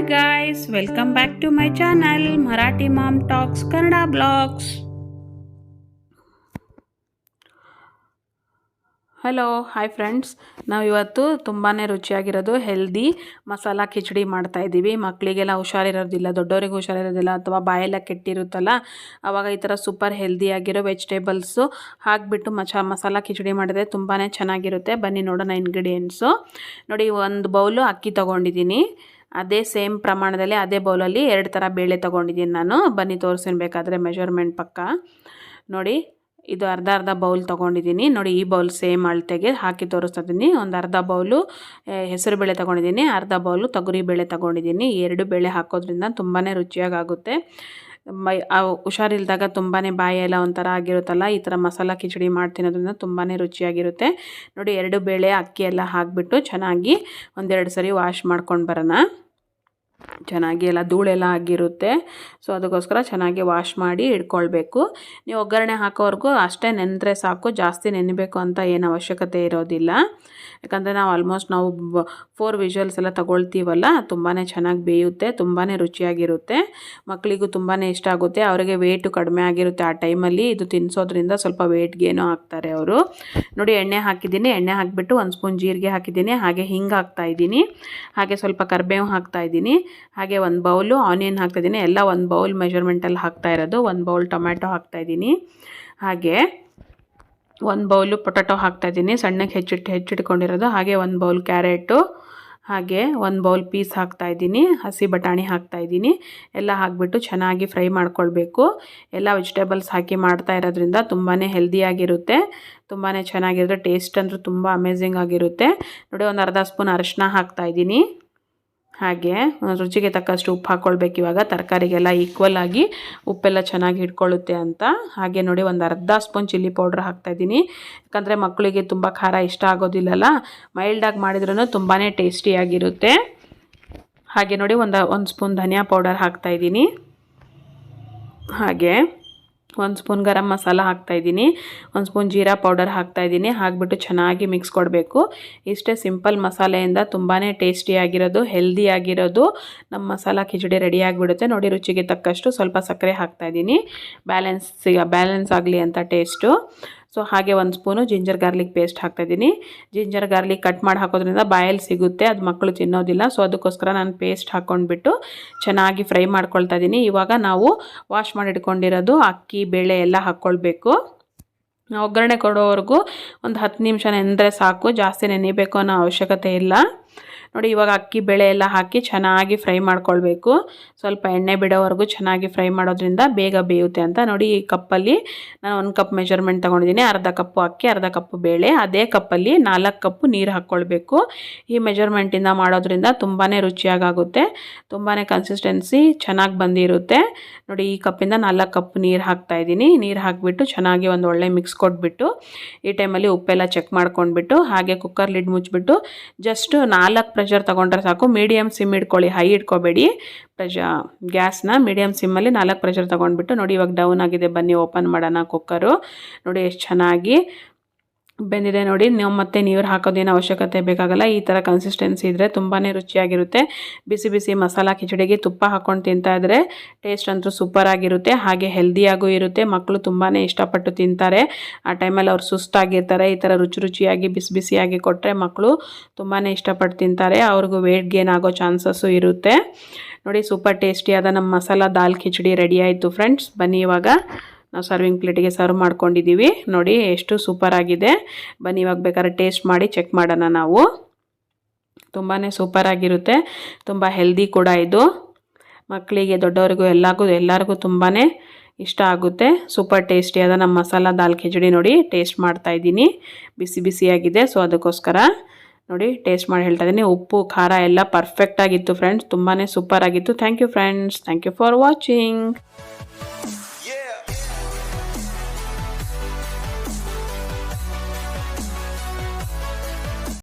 Hi guys, welcome back to my channel Marathi mom talks Kannada blogs. Hello, hi friends. ನಾವು ಇವತ್ತು ತುಂಬಾ ರುಚಿಯಾಗಿರೋದು healthy masala khichdi ಮಾಡ್ತಾಯಿದ್ದೀವಿ. ಮಕ್ಕಳಿಗೆಲ್ಲ ಹುಷಾರಿರೋದಿಲ್ಲ, ದೊಡ್ಡವರಿಗೂ ಹುಷಾರಿರೋದಿಲ್ಲ, ಅಥವಾ ಬಾಯೆಲ್ಲ ಕೆಟ್ಟಿರುತ್ತಲ್ಲ, ಆವಾಗ ಈ ಥರ ಸೂಪರ್ ಹೆಲ್ದಿಯಾಗಿರೋ ವೆಜಿಟೇಬಲ್ಸು ಹಾಕಿಬಿಟ್ಟು ಮಸಾಲ ಖಿಚಡಿ ಮಾಡಿದ್ರೆ ತುಂಬಾ ಚೆನ್ನಾಗಿರುತ್ತೆ. ಬನ್ನಿ ನೋಡೋಣ ಇಂಗ್ರೀಡಿಯೆಂಟ್ಸು. ನೋಡಿ, ಒಂದು ಬೌಲು ಅಕ್ಕಿ ತೊಗೊಂಡಿದ್ದೀನಿ. ಅದೇ ಸೇಮ್ ಪ್ರಮಾಣದಲ್ಲಿ ಅದೇ ಬೌಲಲ್ಲಿ 2 ಥರ ಬೇಳೆ ತೊಗೊಂಡಿದ್ದೀನಿ ನಾನು. ಬನ್ನಿ ತೋರಿಸ್ತೀನಿ ಬೇಕಾದರೆ ಮೆಜರ್ಮೆಂಟ್ ಪಕ್ಕ. ನೋಡಿ, ಇದು ಅರ್ಧ ಬೌಲ್ ತೊಗೊಂಡಿದ್ದೀನಿ. ನೋಡಿ, ಈ ಬೌಲ್ ಸೇಮ್ ಅಳತೆಗೆ ಹಾಕಿ ತೋರಿಸ್ತಾ ಇದ್ದೀನಿ. ಒಂದು ಅರ್ಧ ಬೌಲು ಹೆಸರು ಬೇಳೆ ತೊಗೊಂಡಿದ್ದೀನಿ, ಅರ್ಧ ಬೌಲು ತೊಗರಿ ಬೇಳೆ ತೊಗೊಂಡಿದ್ದೀನಿ. 2 ಬೇಳೆ ಹಾಕೋದ್ರಿಂದ ತುಂಬಾ ರುಚಿಯಾಗುತ್ತೆ. ಹುಷಾರಿಲ್ದಾಗ ತುಂಬಾ ಬಾಯೆಲ್ಲ ಒಂಥರ ಆಗಿರುತ್ತಲ್ಲ, ಈ ಥರ ಮಸಾಲ ಖಿಚಡಿ ಮಾಡ್ತಿರೋದ್ರಿಂದ ತುಂಬಾ ರುಚಿಯಾಗಿರುತ್ತೆ. ನೋಡಿ, 2 ಬೇಳೆ ಅಕ್ಕಿ ಎಲ್ಲ ಹಾಕಿಬಿಟ್ಟು ಚೆನ್ನಾಗಿ 1-2 ಸರಿ ವಾಶ್ ಮಾಡ್ಕೊಂಡು ಬರೋಣ. ಚೆನ್ನಾಗಿ ಎಲ್ಲ ಧೂಳೆಲ್ಲ ಆಗಿರುತ್ತೆ, ಸೊ ಅದಕ್ಕೋಸ್ಕರ ಚೆನ್ನಾಗಿ ವಾಶ್ ಮಾಡಿ ಇಟ್ಕೊಳ್ಬೇಕು. ನೀವು ಒಗ್ಗರಣೆ ಹಾಕೋವರೆಗೂ ಅಷ್ಟೇ ನೆನೆದ್ರೆ ಸಾಕು, ಜಾಸ್ತಿ ನೆನೆಬೇಕು ಅಂತ ಏನು ಅವಶ್ಯಕತೆ ಇರೋದಿಲ್ಲ. ಯಾಕಂದರೆ ನಾವು ಆಲ್ಮೋಸ್ಟ್ 4 ವಿಷಲ್ಸ್ ಎಲ್ಲ ತಗೊಳ್ತೀವಲ್ಲ, ತುಂಬಾ ಚೆನ್ನಾಗಿ ಬೇಯುತ್ತೆ, ತುಂಬಾ ರುಚಿಯಾಗಿರುತ್ತೆ. ಮಕ್ಕಳಿಗೂ ತುಂಬಾ ಇಷ್ಟ ಆಗುತ್ತೆ. ಅವರಿಗೆ ವೇಟು ಕಡಿಮೆ ಆಗಿರುತ್ತೆ ಆ ಟೈಮಲ್ಲಿ. ಇದು ತಿನ್ನಿಸೋದ್ರಿಂದ ಸ್ವಲ್ಪ ವೇಟ್ ಗೇನೋ ಆಗ್ತಾರೆ ಅವರು. ನೋಡಿ, ಎಣ್ಣೆ ಹಾಕಿದ್ದೀನಿ. ಎಣ್ಣೆ ಹಾಕಿಬಿಟ್ಟು 1 ಸ್ಪೂನ್ ಜೀರಿಗೆ ಹಾಕಿದ್ದೀನಿ, ಹಾಗೆ ಹಿಂಗೆ ಹಾಕ್ತಾಯಿದ್ದೀನಿ, ಹಾಗೆ ಸ್ವಲ್ಪ ಕರಿಬೇವು ಹಾಕ್ತಾಯಿದ್ದೀನಿ, ಹಾಗೆ 1 ಬೌಲು ಆನಿಯನ್ ಹಾಕ್ತಾಯಿದ್ದೀನಿ. ಎಲ್ಲ 1 ಬೌಲ್ ಮೆಜರ್ಮೆಂಟಲ್ಲಿ ಹಾಕ್ತಾ ಇರೋದು. 1 ಬೌಲ್ ಟೊಮ್ಯಾಟೊ ಹಾಕ್ತಾಯಿದ್ದೀನಿ, ಹಾಗೆ 1 ಬೌಲು ಪೊಟ್ಯಾಟೊ ಹಾಕ್ತಾಯಿದ್ದೀನಿ, ಸಣ್ಣಗೆ ಹೆಚ್ಚಿಟ್ಕೊಂಡಿರೋದು. ಹಾಗೆ 1 ಬೌಲ್ ಕ್ಯಾರೆಟು, ಹಾಗೆ 1 ಬೌಲ್ ಪೀಸ್ ಹಾಕ್ತಾಯಿದ್ದೀನಿ, ಹಸಿ ಬಟಾಣಿ ಹಾಕ್ತಾಯಿದ್ದೀನಿ. ಎಲ್ಲ ಹಾಕಿಬಿಟ್ಟು ಚೆನ್ನಾಗಿ ಫ್ರೈ ಮಾಡ್ಕೊಳ್ಬೇಕು. ಎಲ್ಲ ವೆಜಿಟೇಬಲ್ಸ್ ಹಾಕಿ ಮಾಡ್ತಾ ಇರೋದ್ರಿಂದ ತುಂಬಾ ಹೆಲ್ದಿಯಾಗಿರುತ್ತೆ, ತುಂಬಾ ಚೆನ್ನಾಗಿರುತ್ತೆ. ಟೇಸ್ಟ್ ಅಂದರೂ ತುಂಬ ಅಮೇಝಿಂಗ್ ಆಗಿರುತ್ತೆ. ನೋಡಿ, ಒಂದು ಅರ್ಧ ಸ್ಪೂನ್ ಅರಿಶಿನ ಹಾಕ್ತಾಯಿದ್ದೀನಿ, ಹಾಗೆ ರುಚಿಗೆ ತಕ್ಕಷ್ಟು ಉಪ್ಪು ಹಾಕ್ಕೊಳ್ಬೇಕು. ಇವಾಗ ತರಕಾರಿಗೆಲ್ಲ ಈಕ್ವಲ್ ಆಗಿ ಉಪ್ಪೆಲ್ಲ ಚೆನ್ನಾಗಿ ಹಿಡ್ಕೊಳ್ಳುತ್ತೆ ಅಂತ. ಹಾಗೆ ನೋಡಿ, ಒಂದು ಅರ್ಧ ಸ್ಪೂನ್ ಚಿಲ್ಲಿ ಪೌಡ್ರ್ ಹಾಕ್ತಾಯಿದ್ದೀನಿ. ಯಾಕಂದರೆ ಮಕ್ಕಳಿಗೆ ತುಂಬ ಖಾರ ಇಷ್ಟ ಆಗೋದಿಲ್ಲಲ್ಲ, ಮೈಲ್ಡಾಗಿ ಮಾಡಿದ್ರೂ ತುಂಬಾ ಟೇಸ್ಟಿಯಾಗಿರುತ್ತೆ. ಹಾಗೆ ನೋಡಿ, ಒಂದು ಸ್ಪೂನ್ ಧನಿಯಾ ಪೌಡರ್ ಹಾಕ್ತಾಯಿದ್ದೀನಿ, ಹಾಗೆ 1 ಸ್ಪೂನ್ ಗರಂ ಮಸಾಲ ಹಾಕ್ತಾಯಿದ್ದೀನಿ, 1 ಸ್ಪೂನ್ ಜೀರಾ ಪೌಡರ್ ಹಾಕ್ತಾಯಿದ್ದೀನಿ. ಹಾಕಿಬಿಟ್ಟು ಚೆನ್ನಾಗಿ ಮಿಕ್ಸ್ ಕೊಡಬೇಕು. ಇಷ್ಟೇ ಸಿಂಪಲ್ ಮಸಾಲೆಯಿಂದ ತುಂಬಾ ಟೇಸ್ಟಿಯಾಗಿರೋದು, ಹೆಲ್ದಿಯಾಗಿರೋದು ನಮ್ಮ ಮಸಾಲ ಖಿಚಡಿ ರೆಡಿಯಾಗಿಬಿಡುತ್ತೆ. ನೋಡಿ, ರುಚಿಗೆ ತಕ್ಕಷ್ಟು ಸ್ವಲ್ಪ ಸಕ್ಕರೆ ಹಾಕ್ತಾಯಿದ್ದೀನಿ, ಬ್ಯಾಲೆನ್ಸ್ ಆಗಲಿ ಅಂತ ಟೇಸ್ಟು. ಸೊ ಹಾಗೆ 1 ಸ್ಪೂನು ಜಿಂಜರ್ ಗಾರ್ಲಿಕ್ ಪೇಸ್ಟ್ ಹಾಕ್ತಾಯಿದ್ದೀನಿ. ಜಿಂಜರ್ ಗಾರ್ಲಿಕ್ ಕಟ್ ಮಾಡಿ ಹಾಕೋದ್ರಿಂದ ಬಾಯಲ್ಲಿ ಸಿಗುತ್ತೆ, ಅದು ಮಕ್ಕಳು ತಿನ್ನೋದಿಲ್ಲ. ಸೊ ಅದಕ್ಕೋಸ್ಕರ ನಾನು ಪೇಸ್ಟ್ ಹಾಕ್ಕೊಂಡ್ಬಿಟ್ಟು ಚೆನ್ನಾಗಿ ಫ್ರೈ ಮಾಡ್ಕೊಳ್ತಾ ಇದ್ದೀನಿ. ಇವಾಗ ನಾವು ವಾಶ್ ಮಾಡಿ ಇಟ್ಕೊಂಡಿರೋದು ಅಕ್ಕಿ ಬೇಳೆ ಎಲ್ಲ ಹಾಕ್ಕೊಳ್ಬೇಕು. ಒಗ್ಗರಣೆ ಕೊಡೋವರೆಗೂ ಒಂದು 10 ನಿಮಿಷ ನೆನೆದ್ರೆ ಸಾಕು, ಜಾಸ್ತಿ ನೆನೆಯಬೇಕು ಅನ್ನೋ ಅವಶ್ಯಕತೆ ಇಲ್ಲ. ನೋಡಿ, ಇವಾಗ ಅಕ್ಕಿ ಬೇಳೆ ಎಲ್ಲ ಹಾಕಿ ಚೆನ್ನಾಗಿ ಫ್ರೈ ಮಾಡ್ಕೊಳ್ಬೇಕು. ಸ್ವಲ್ಪ ಎಣ್ಣೆ ಬಿಡೋವರೆಗೂ ಚೆನ್ನಾಗಿ ಫ್ರೈ ಮಾಡೋದ್ರಿಂದ ಬೇಗ ಬೇಯುತ್ತೆ ಅಂತ. ನೋಡಿ, ಈ ಕಪ್ಪಲ್ಲಿ ನಾನು 1 ಕಪ್ ಮೆಜರ್ಮೆಂಟ್ ತೊಗೊಂಡಿದ್ದೀನಿ. ಅರ್ಧ ಕಪ್ಪು ಅಕ್ಕಿ, ಅರ್ಧ ಕಪ್ಪು ಬೇಳೆ. ಅದೇ ಕಪ್ಪಲ್ಲಿ 4 ಕಪ್ಪು ನೀರು ಹಾಕ್ಕೊಳ್ಬೇಕು. ಈ ಮೆಜರ್ಮೆಂಟಿಂದ ಮಾಡೋದ್ರಿಂದ ತುಂಬಾ ರುಚಿಯಾಗುತ್ತೆ, ತುಂಬಾ ಕನ್ಸಿಸ್ಟೆನ್ಸಿ ಚೆನ್ನಾಗಿ ಬಂದಿರುತ್ತೆ. ನೋಡಿ, ಈ ಕಪ್ಪಿಂದ 4 ಕಪ್ ನೀರು ಹಾಕ್ತಾಯಿದ್ದೀನಿ. ನೀರು ಹಾಕಿಬಿಟ್ಟು ಚೆನ್ನಾಗಿ ಒಂದು ಒಳ್ಳೆ ಮಿಕ್ಸ್ ಕೊಟ್ಬಿಟ್ಟು, ಈ ಟೈಮಲ್ಲಿ ಉಪ್ಪೆಲ್ಲ ಚೆಕ್ ಮಾಡ್ಕೊಂಡ್ಬಿಟ್ಟು, ಹಾಗೆ ಕುಕ್ಕರ್ ಲಿಡ್ ಮುಚ್ಚಿಬಿಟ್ಟು ಜಸ್ಟ್ 4 ಪ್ರೆಷರ್ ತೊಗೊಂಡ್ರೆ ಸಾಕು. ಮೀಡಿಯಮ್ ಸಿಮ್ ಇಟ್ಕೊಳ್ಳಿ, ಹೈ ಇಟ್ಕೋಬೇಡಿ. ಗ್ಯಾಸ್ನ ಮೀಡಿಯಮ್ ಸಿಮ್ಮಲ್ಲಿ 4 ಪ್ರೆಷರ್ ತೊಗೊಂಡ್ಬಿಟ್ಟು, ನೋಡಿ ಇವಾಗ ಡೌನ್ ಆಗಿದೆ. ಬನ್ನಿ ಓಪನ್ ಮಾಡೋಣ ಕುಕ್ಕರು. ನೋಡಿ ಎಷ್ಟು ಚೆನ್ನಾಗಿ ಬೆಂದಿದೆ. ನೋಡಿ, ನಾವು ಮತ್ತೆ ನೀರು ಹಾಕೋದೇನು ಅವಶ್ಯಕತೆ ಬೇಕಾಗಲ್ಲ. ಈ ಥರ ಕನ್ಸಿಸ್ಟೆನ್ಸಿ ಇದ್ದರೆ ತುಂಬಾ ರುಚಿಯಾಗಿರುತ್ತೆ. ಬಿಸಿ ಬಿಸಿ ಮಸಾಲ ಖಿಚಡಿಗೆ ತುಪ್ಪ ಹಾಕ್ಕೊಂಡು ತಿಂತಾ ಇದ್ದರೆ ಟೇಸ್ಟ್ ಅಂತೂ ಸೂಪರಾಗಿರುತ್ತೆ, ಹಾಗೆ ಹೆಲ್ದಿಯಾಗೂ ಇರುತ್ತೆ. ಮಕ್ಕಳು ತುಂಬಾ ಇಷ್ಟಪಟ್ಟು ತಿಂತಾರೆ. ಆ ಟೈಮಲ್ಲಿ ಅವ್ರು ಸುಸ್ತಾಗಿರ್ತಾರೆ. ಈ ಥರ ರುಚಿಯಾಗಿ ಬಿಸಿ ಬಿಸಿಯಾಗಿ ಕೊಟ್ಟರೆ ಮಕ್ಕಳು ತುಂಬಾ ಇಷ್ಟಪಟ್ಟು ತಿಂತಾರೆ. ಅವ್ರಿಗೂ ವೇಟ್ ಗೇನ್ ಆಗೋ ಚಾನ್ಸಸ್ಸು ಇರುತ್ತೆ. ನೋಡಿ, ಸೂಪರ್ ಟೇಸ್ಟಿಯಾದ ನಮ್ಮ ಮಸಾಲ ದಾಲ್ ಖಿಚಡಿ ರೆಡಿ ಆಯಿತು ಫ್ರೆಂಡ್ಸ್. ಬನ್ನಿ ಇವಾಗ ನಾವು ಸರ್ವಿಂಗ್ ಪ್ಲೇಟಿಗೆ ಸರ್ವ್ ಮಾಡ್ಕೊಂಡಿದ್ದೀವಿ. ನೋಡಿ ಎಷ್ಟು ಸೂಪರಾಗಿದೆ. ಬನ್ನಿ ಇವಾಗ ಬೇಕಾದ್ರೆ ಟೇಸ್ಟ್ ಮಾಡಿ ಚೆಕ್ ಮಾಡೋಣ ನಾವು. ತುಂಬಾ ಸೂಪರಾಗಿರುತ್ತೆ, ತುಂಬ ಹೆಲ್ದಿ ಕೂಡ ಇದು. ಮಕ್ಕಳಿಗೆ ದೊಡ್ಡವರಿಗೂ ಎಲ್ಲರಿಗೂ ತುಂಬಾ ಇಷ್ಟ ಆಗುತ್ತೆ. ಸೂಪರ್ ಟೇಸ್ಟಿಯಾದ ನಮ್ಮ ಮಸಾಲ ದಾಲ್ ಖಿಚಡಿ ನೋಡಿ ಟೇಸ್ಟ್ ಮಾಡ್ತಾಯಿದ್ದೀನಿ. ಬಿಸಿ ಬಿಸಿಯಾಗಿದೆ, ಸೊ ಅದಕ್ಕೋಸ್ಕರ ನೋಡಿ ಟೇಸ್ಟ್ ಮಾಡಿ ಹೇಳ್ತಾ ಇದ್ದೀನಿ. ಉಪ್ಪು ಖಾರ ಎಲ್ಲ ಪರ್ಫೆಕ್ಟಾಗಿತ್ತು ಫ್ರೆಂಡ್ಸ್, ತುಂಬಾ ಸೂಪರಾಗಿತ್ತು. Thank you friends, thank you for watching.